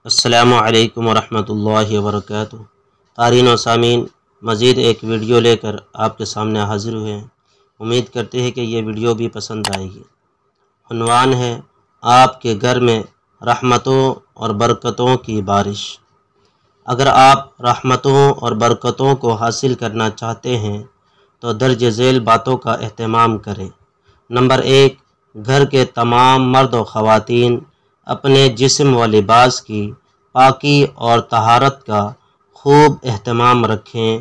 السلام علیکم ورحمۃ اللہ وبرکاتہ۔ قارئین و سامعین، مزید ایک ویڈیو لے کر آپ کے سامنے حاضر ہوئے ہیں۔ امید کرتے ہیں کہ یہ ویڈیو بھی پسند آئے گی۔ عنوان ہے آپ کے گھر میں رحمتوں اور برکتوں کی بارش۔ اگر آپ رحمتوں اور برکتوں کو حاصل کرنا چاہتے ہیں تو درج ذیل باتوں کا اہتمام کریں۔ نمبر 1، گھر کے تمام مرد و خواتین اپنے جسم و لباس کی پاکی اور طہارت کا خوب اہتمام رکھیں۔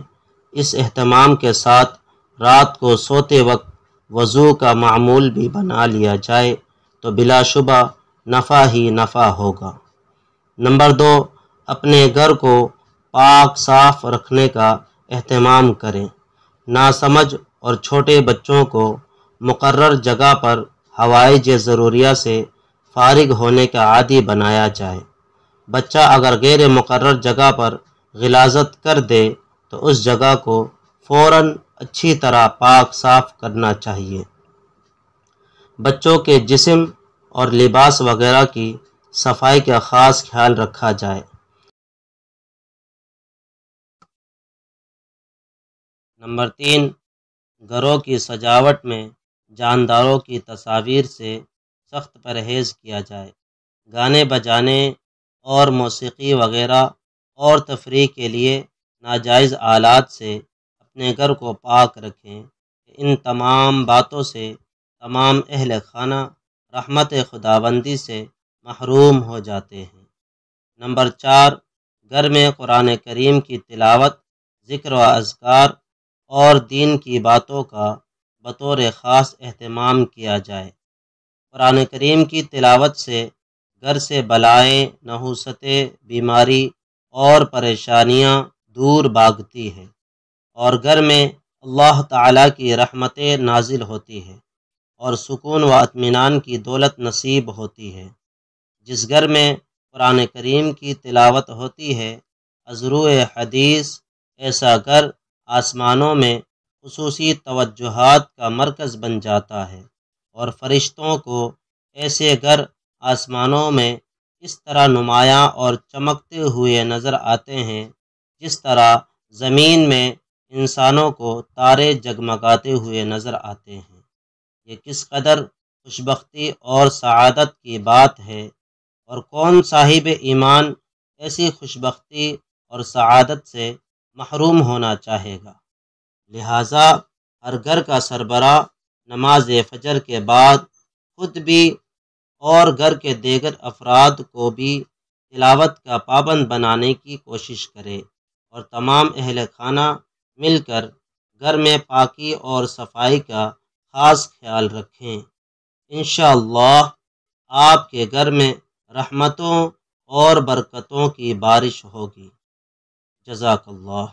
اس اہتمام کے ساتھ رات کو سوتے وقت وضو کا معمول بھی بنا لیا جائے تو بلا شبہ نفع ہی نفع ہوگا۔ نمبر 2، اپنے گھر کو پاک صاف رکھنے کا اہتمام کریں۔ ناسمجھ اور چھوٹے بچوں کو مقرر جگہ پر حوائج ضروریہ سے فارغ ہونے کا عادی بنایا جائے۔ بچہ اگر غیر مقرر جگہ پر غلاظت کر دے تو اس جگہ کو فوراً اچھی طرح پاک صاف کرنا چاہیے۔ بچوں کے جسم اور لباس وغیرہ کی صفائی کا خاص خیال رکھا جائے۔ نمبر 3، گھروں کی سجاوٹ میں جانداروں کی تصاویر سے سخت پرہیز کیا جائے۔ گانے بجانے اور موسیقی وغیرہ اور تفریح کے لیے ناجائز آلات سے اپنے گھر کو پاک رکھیں۔ ان تمام باتوں سے تمام اہل خانہ رحمت خداوندی سے محروم ہو جاتے ہیں۔ نمبر 4، گھر میں قرآن کریم کی تلاوت، ذکر و اذکار اور دین کی باتوں کا بطور خاص اہتمام کیا جائے۔ قرآن کریم کی تلاوت سے گھر سے بلائیں، نحوستیں، بیماری اور پریشانیاں دور بھاگتی ہیں اور گھر میں اللہ تعالیٰ کی رحمتیں نازل ہوتی ہیں اور سکون و اطمینان کی دولت نصیب ہوتی ہے۔ جس گھر میں قرآن کریم کی تلاوت ہوتی ہے، از روئے حدیث ایسا گھر آسمانوں میں خصوصی توجہات کا مرکز بن جاتا ہے اور فرشتوں کو ایسے گھر آسمانوں میں اس طرح نمایاں اور چمکتے ہوئے نظر آتے ہیں جس طرح زمین میں انسانوں کو تارے جگمگاتے ہوئے نظر آتے ہیں۔ یہ کس قدر خوشبختی اور سعادت کی بات ہے، اور کون صاحب ایمان ایسی خوشبختی اور سعادت سے محروم ہونا چاہے گا۔ لہٰذا ہر گھر کا سربراہ نماز فجر کے بعد خود بھی اور گھر کے دیگر افراد کو بھی تلاوت کا پابند بنانے کی کوشش کرے اور تمام اہل خانہ مل کر گھر میں پاکی اور صفائی کا خاص خیال رکھیں۔ انشاءاللہ آپ کے گھر میں رحمتوں اور برکتوں کی بارش ہوگی۔ جزاک اللہ۔